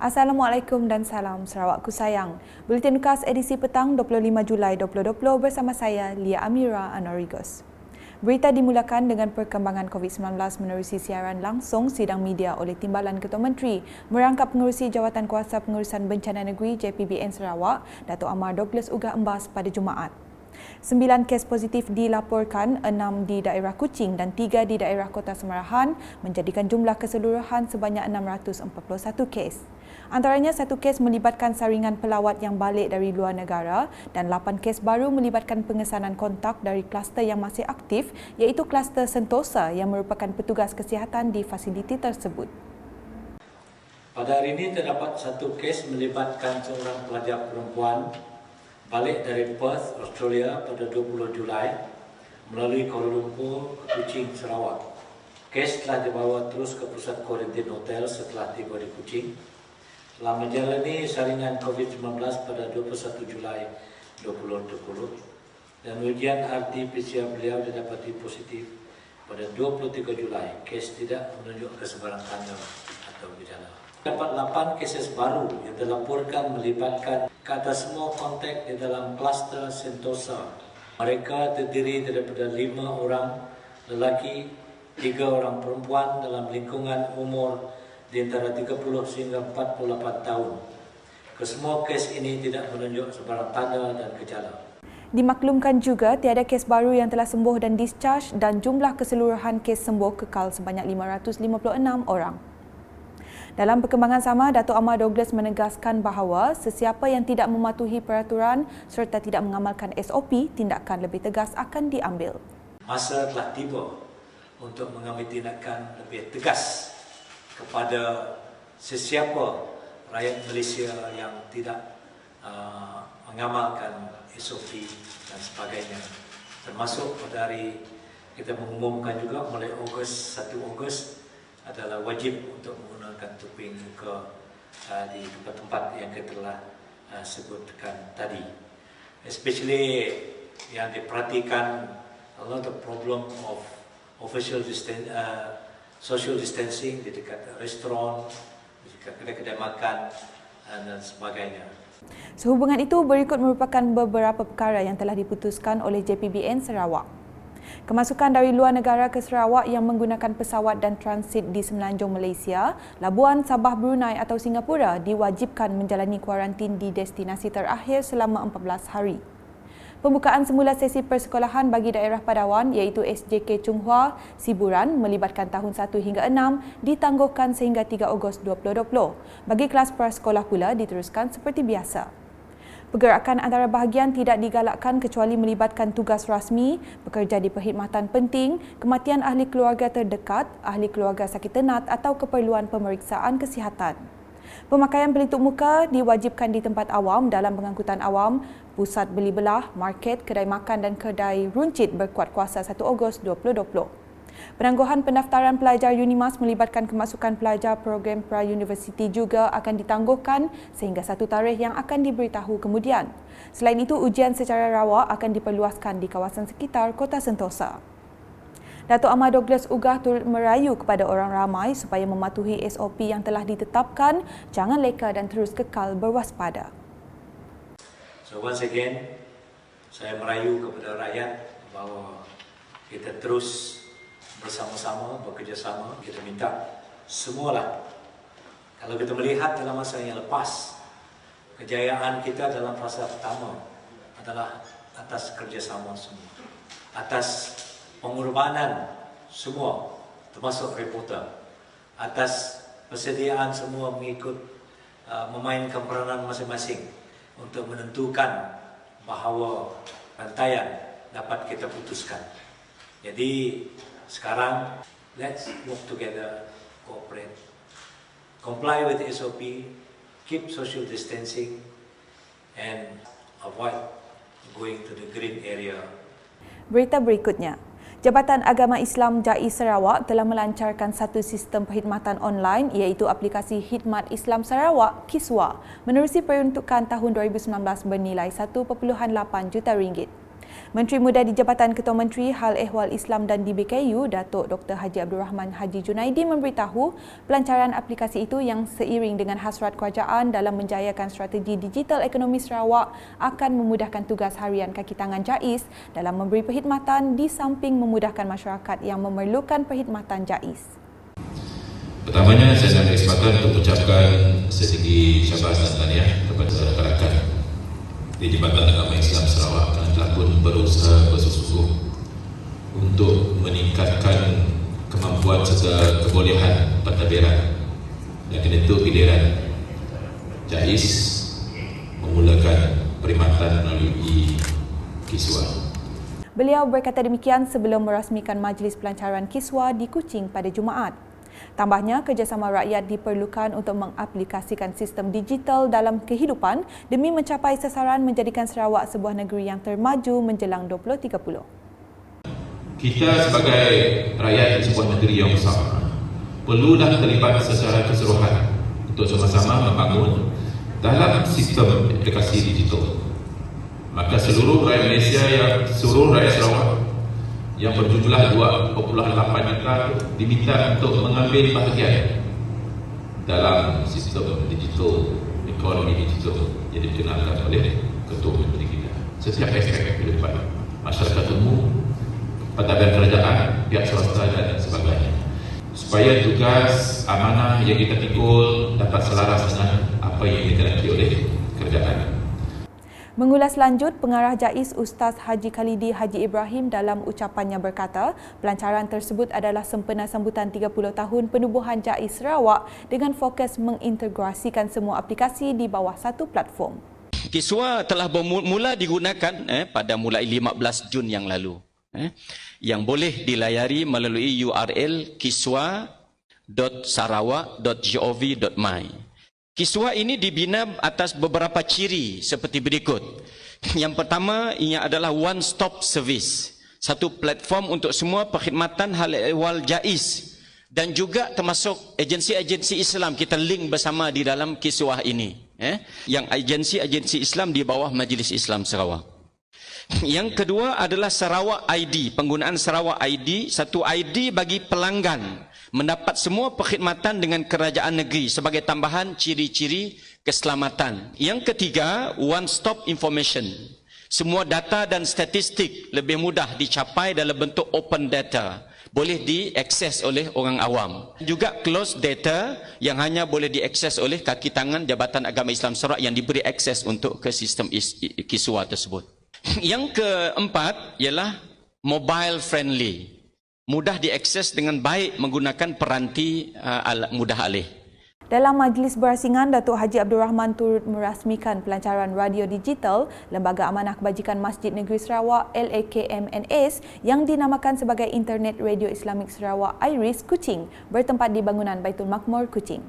Assalamualaikum dan salam Sarawakku sayang. Buletin Ukas edisi petang 25 Julai 2020 bersama saya Lia Amira Anorigos. Berita dimulakan dengan perkembangan COVID-19 menerusi siaran langsung sidang media oleh Timbalan Ketua Menteri merangkap pengerusi Jawatan Kuasa Pengurusan Bencana Negeri JPBN Sarawak, Datuk Amar Douglas Ugah Embas pada Jumaat. 9 kes positif dilaporkan, 6 di daerah Kuching dan 3 di daerah Kota Semarahan, menjadikan jumlah keseluruhan sebanyak 641 kes. Antaranya 1 kes melibatkan saringan pelawat yang balik dari luar negara dan 8 kes baru melibatkan pengesanan kontak dari kluster yang masih aktif, iaitu kluster Sentosa yang merupakan petugas kesihatan di fasiliti tersebut. Pada hari ini terdapat 1 kes melibatkan seorang pelajar perempuan balik dari Perth, Australia pada 20 Julai melalui Kuala Lumpur ke Kuching, Sarawak. Kes telah dibawa terus ke pusat kuarantin hotel setelah tiba di Kuching. Telah menjalani saringan COVID-19 pada 21 Julai 2020 dan ujian RT-PCR beliau didapati positif pada 23 Julai. Kes tidak menunjuk kesebaran tanda atau gejala. Dapat 8 kes baru yang dilaporkan melibatkan ke atas semua kontak di dalam kluster Sentosa. Mereka terdiri daripada 5 orang lelaki, 3 orang perempuan dalam lingkungan umur di antara 30 sehingga 48 tahun. Kesemua kes ini tidak menunjuk sebarang tanda dan gejala. Dimaklumkan juga tiada kes baru yang telah sembuh dan discharge dan jumlah keseluruhan kes sembuh kekal sebanyak 556 orang. Dalam perkembangan sama, Datuk Amar Douglas menegaskan bahawa sesiapa yang tidak mematuhi peraturan serta tidak mengamalkan SOP, tindakan lebih tegas akan diambil. Masa telah tiba untuk mengambil tindakan lebih tegas kepada sesiapa rakyat Malaysia yang tidak mengamalkan SOP dan sebagainya. Termasuk pada hari kita mengumumkan juga mulai 1 Ogos adalah wajib untuk menggunakan tuping muka di tempat-tempat yang kita telah sebutkan tadi. Especially yang diperhatikan a lot of problem of social distancing di dekat restoran, di dekat kedai-kedai makan dan sebagainya. Sehubungan itu, berikut merupakan beberapa perkara yang telah diputuskan oleh JPBN Sarawak. Kemasukan dari luar negara ke Sarawak yang menggunakan pesawat dan transit di Semenanjung Malaysia, Labuan, Sabah, Brunei atau Singapura diwajibkan menjalani kuarantin di destinasi terakhir selama 14 hari. Pembukaan semula sesi persekolahan bagi daerah Padawan iaitu SJK Chung Hua, Siburan melibatkan tahun 1 hingga 6 ditangguhkan sehingga 3 Ogos 2020. Bagi kelas prasekolah pula diteruskan seperti biasa. Pergerakan antara bahagian tidak digalakkan kecuali melibatkan tugas rasmi, bekerja di perkhidmatan penting, kematian ahli keluarga terdekat, ahli keluarga sakit tenat atau keperluan pemeriksaan kesihatan. Pemakaian pelitup muka diwajibkan di tempat awam dalam pengangkutan awam, pusat beli belah, market, kedai makan dan kedai runcit berkuat kuasa 1 Ogos 2020. Penangguhan pendaftaran pelajar UNIMAS melibatkan kemasukan pelajar program pra-universiti juga akan ditangguhkan sehingga 1 tarikh yang akan diberitahu kemudian. Selain itu, ujian secara rawak akan diperluaskan di kawasan sekitar Kota Sentosa. Datuk Amar Douglas Ugah turut merayu kepada orang ramai supaya mematuhi SOP yang telah ditetapkan, jangan leka dan terus kekal berwaspada. So once again, saya merayu kepada rakyat bahawa kita terus bersama-sama, bekerjasama. Kita minta semualah. Kalau kita melihat dalam masa yang lepas, kejayaan kita dalam fasa pertama adalah atas kerjasama semua. Atas pengorbanan semua, termasuk reporter. Atas persediaan semua mengikut, memainkan peranan masing-masing untuk menentukan bahawa rantaian dapat kita putuskan. Jadi, sekarang, let's work together, cooperate, comply with SOP, keep social distancing, and avoid going to the green area. Berita berikutnya. Jabatan Agama Islam JAI Sarawak telah melancarkan satu sistem perkhidmatan online iaitu aplikasi Khidmat Islam Sarawak KISWA menerusi peruntukan tahun 2019 bernilai 1.8 juta ringgit. Menteri Muda di Jabatan Ketua Menteri Hal Ehwal Islam dan DBKU, Datuk Dr. Haji Abdul Rahman Haji Junaidi memberitahu pelancaran aplikasi itu yang seiring dengan hasrat kerajaan dalam menjayakan strategi digital ekonomi Sarawak akan memudahkan tugas harian kaki tangan JAIS dalam memberi perkhidmatan di samping memudahkan masyarakat yang memerlukan perkhidmatan JAIS. Pertamanya, saya ambil kesempatan untuk mengucapkan setinggi syabas dan tahniah kepada rakan-rakan di Jabatan Agama Islam Sarawak yang telah pun berusaha bersungguh-sungguh untuk meningkatkan kemampuan serta kebolehan pentadbiran, dan kerana itu giliran JAIS memulakan perkhidmatan melalui Kiswa. Beliau berkata demikian sebelum merasmikan majlis pelancaran Kiswa di Kuching pada Jumaat. Tambahnya, kerjasama rakyat diperlukan untuk mengaplikasikan sistem digital dalam kehidupan demi mencapai sasaran menjadikan Sarawak sebuah negeri yang termaju menjelang 2030. Kita sebagai rakyat di sebuah negeri yang besar perlulah terlibat secara keseluruhan untuk sama-sama membangun dalam sistem aplikasi digital. Maka seluruh rakyat Malaysia seluruh rakyat Sarawak yang berjumlah 2.8 juta diminta untuk mengambil bahagian dalam sistem digital, ekonomi digital yang dikenalkan oleh Ketua Menteri kita. Setiap aspek kehidupan masyarakat umum, pentadbiran kerajaan, pihak swasta dan sebagainya, supaya tugas amanah yang kita pikul dapat selaras dengan apa yang dikehendaki oleh kerajaan. Mengulas lanjut, Pengarah JAIS Ustaz Haji Khalidi Haji Ibrahim dalam ucapannya berkata, pelancaran tersebut adalah sempena sambutan 30 tahun penubuhan JAIS Sarawak dengan fokus mengintegrasikan semua aplikasi di bawah satu platform. Kiswa telah mula digunakan pada mulai 15 Jun yang lalu, yang boleh dilayari melalui URL kiswa.sarawak.gov.my. Kiswa ini dibina atas beberapa ciri seperti berikut. Yang pertama, ia adalah one-stop service. Satu platform untuk semua perkhidmatan hal ehwal JAIS dan juga termasuk agensi-agensi Islam kita link bersama di dalam Kiswa ini. Yang agensi-agensi Islam di bawah Majlis Islam Sarawak. Yang kedua adalah Sarawak ID. Penggunaan Sarawak ID, satu ID bagi pelanggan mendapat semua perkhidmatan dengan kerajaan negeri sebagai tambahan ciri-ciri keselamatan. Yang ketiga, one stop information. Semua data dan statistik lebih mudah dicapai dalam bentuk open data, boleh diakses oleh orang awam. Juga closed data yang hanya boleh diakses oleh kaki tangan Jabatan Agama Islam Sarawak yang diberi akses untuk ke sistem Kiswa tersebut. Yang keempat ialah mobile friendly. Mudah diakses dengan baik menggunakan peranti mudah alih. Dalam majlis berasingan, Datuk Haji Abdul Rahman turut merasmikan pelancaran radio digital Lembaga Amanah Kebajikan Masjid Negeri Sarawak LAKMNS yang dinamakan sebagai Internet Radio Islamik Sarawak IRIS Kuching bertempat di bangunan Baitul Makmur Kuching.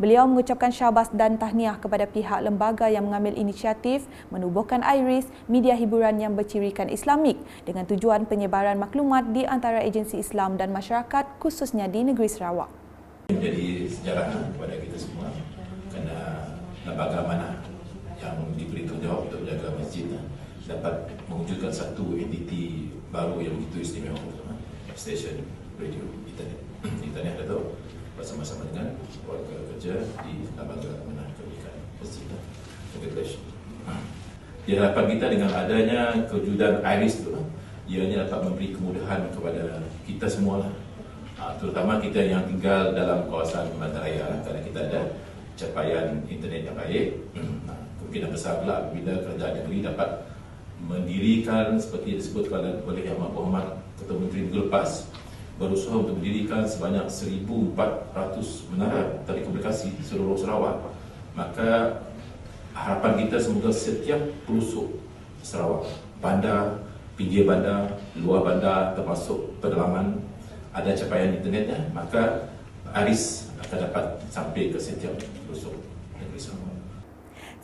Beliau mengucapkan syabas dan tahniah kepada pihak lembaga yang mengambil inisiatif menubuhkan IRIS, media hiburan yang bercirikan Islamik dengan tujuan penyebaran maklumat di antara agensi Islam dan masyarakat khususnya di negeri Sarawak. Menjadi sejarah kepada kita semua kerana lembaga amanah yang diberi tanggungjawab untuk menjaga masjid dapat mewujudkan satu entiti baru yang begitu istimewa, stesen radio internet atau bersama-sama dengan warga kerja di lembaga amanah kebajikan masjid. Congratulations. Di harapan kita dengan adanya kewujudan IRIS itu, ianya dapat memberi kemudahan kepada kita semua, terutama kita yang tinggal dalam kawasan bandaraya, kerana kita ada capaian internet yang baik. Kemungkinan besar pula apabila kerajaan negeri dapat mendirikan seperti disebut oleh Yang Berhormat Ketua Menteri minggu lepas, berusaha untuk mendirikan sebanyak 1,400 menara telekomunikasi di seluruh Sarawak. Maka harapan kita semoga setiap pelosok Sarawak, bandar, pinggir bandar, luar bandar termasuk pedalaman ada capaian internetnya, maka IRIS akan dapat sampai ke setiap pelosok negeri Sarawak.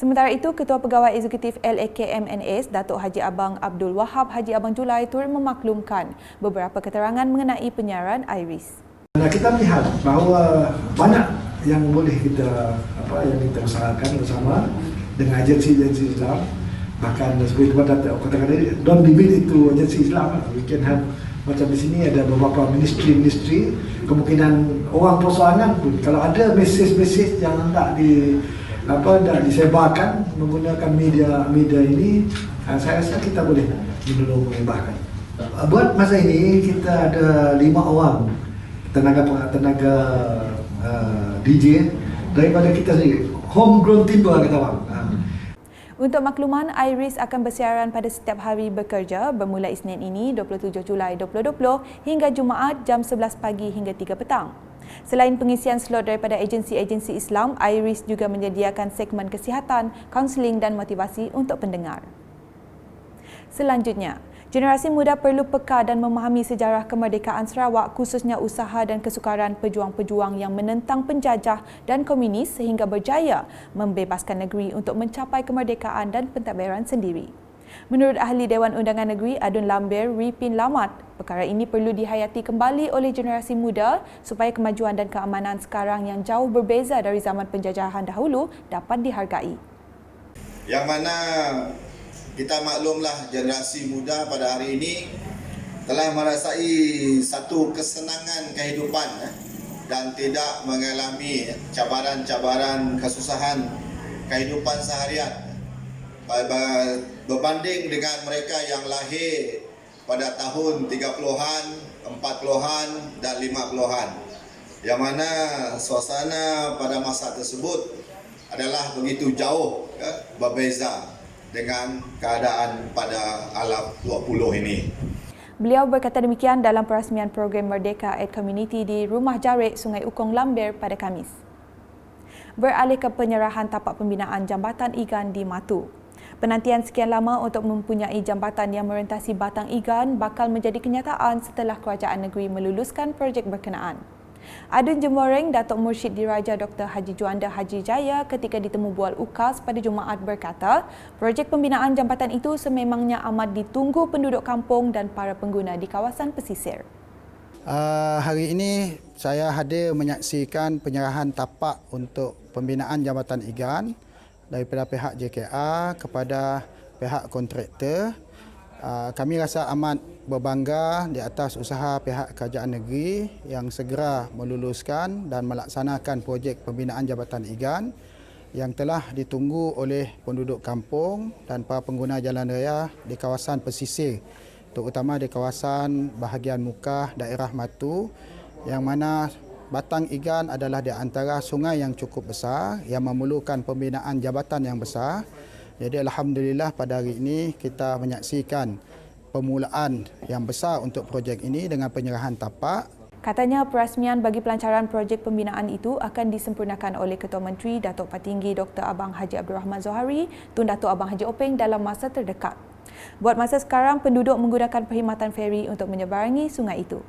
Sementara itu, Ketua Pegawai Eksekutif LAKMNS, Datuk Haji Abang Abdul Wahab Haji Abang Julai turut memaklumkan beberapa keterangan mengenai penyiaran IRIS. Kita melihat bahawa banyak yang boleh kita usahakan bersama dengan agensi-agensi Islam Bahkan seperti tempat katakan tadi, don't limit itu agensi Islam. We can have macam di sini ada beberapa ministry, kemungkinan orang persoalan pun kalau ada mesej-mesej yang tak disebarkan menggunakan media ini, saya rasa kita boleh menolong mengubahkan. Buat masa ini kita ada 5 orang tenaga DJ daripada kita sendiri, homegrown timber kata orang. Untuk makluman, Iris akan bersiaran pada setiap hari bekerja bermula Isnin ini 27 Julai 2020 hingga Jumaat jam 11 pagi hingga 3 petang. Selain pengisian slot daripada agensi-agensi Islam, Iris juga menyediakan segmen kesihatan, kaunseling dan motivasi untuk pendengar. Selanjutnya, generasi muda perlu peka dan memahami sejarah kemerdekaan Sarawak, khususnya usaha dan kesukaran pejuang-pejuang yang menentang penjajah dan komunis sehingga berjaya membebaskan negeri untuk mencapai kemerdekaan dan pentadbiran sendiri. Menurut Ahli Dewan Undangan Negeri Adun Lambir Ripin Lamat, perkara ini perlu dihayati kembali oleh generasi muda supaya kemajuan dan keamanan sekarang yang jauh berbeza dari zaman penjajahan dahulu dapat dihargai. Yang mana kita maklumlah generasi muda pada hari ini telah merasai satu kesenangan kehidupan dan tidak mengalami cabaran-cabaran kesusahan kehidupan seharian berbanding dengan mereka yang lahir pada tahun 30-an, 40-an dan 50-an, yang mana suasana pada masa tersebut adalah begitu jauh berbeza dengan keadaan pada alam 20 ini. Beliau berkata demikian dalam perasmian program Merdeka at Community di Rumah Jarik Sungai Ukong Lambir pada Khamis. Beralih ke penyerahan tapak pembinaan Jambatan Igan di Matu. Penantian sekian lama untuk mempunyai jambatan yang merentasi Batang Igan bakal menjadi kenyataan setelah kerajaan negeri meluluskan projek berkenaan. Adun Jemoreng Datuk Mursyid Diraja Dr. Haji Juanda Haji Jaya ketika ditemu bual UKAS pada Jumaat berkata, projek pembinaan jambatan itu sememangnya amat ditunggu penduduk kampung dan para pengguna di kawasan pesisir. Hari ini saya hadir menyaksikan penyerahan tapak untuk pembinaan Jambatan Igan daripada pihak JKR kepada pihak kontraktor. Kami rasa amat berbangga di atas usaha pihak kerajaan negeri yang segera meluluskan dan melaksanakan projek pembinaan Jambatan Igan yang telah ditunggu oleh penduduk kampung dan para pengguna jalan raya di kawasan pesisir, terutama di kawasan bahagian muka daerah Matu, yang mana Batang Igan adalah di antara sungai yang cukup besar yang memerlukan pembinaan jambatan yang besar. Jadi alhamdulillah pada hari ini kita menyaksikan permulaan yang besar untuk projek ini dengan penyerahan tapak. Katanya perasmian bagi pelancaran projek pembinaan itu akan disempurnakan oleh Ketua Menteri Datuk Patinggi Dr. Abang Haji Abdul Rahman Zohari, Tun Datuk Abang Haji Openg dalam masa terdekat. Buat masa sekarang, penduduk menggunakan perkhidmatan feri untuk menyeberangi sungai itu.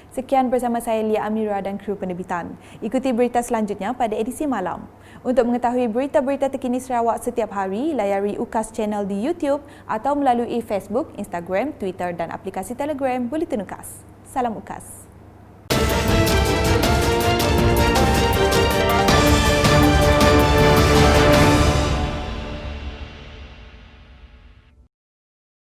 Sekian bersama saya Lia Amira dan kru penerbitan. Ikuti berita selanjutnya pada edisi malam. Untuk mengetahui berita-berita terkini Sarawak setiap hari, layari UKAS Channel di YouTube atau melalui Facebook, Instagram, Twitter dan aplikasi Telegram Bulletin UKAS. Salam UKAS.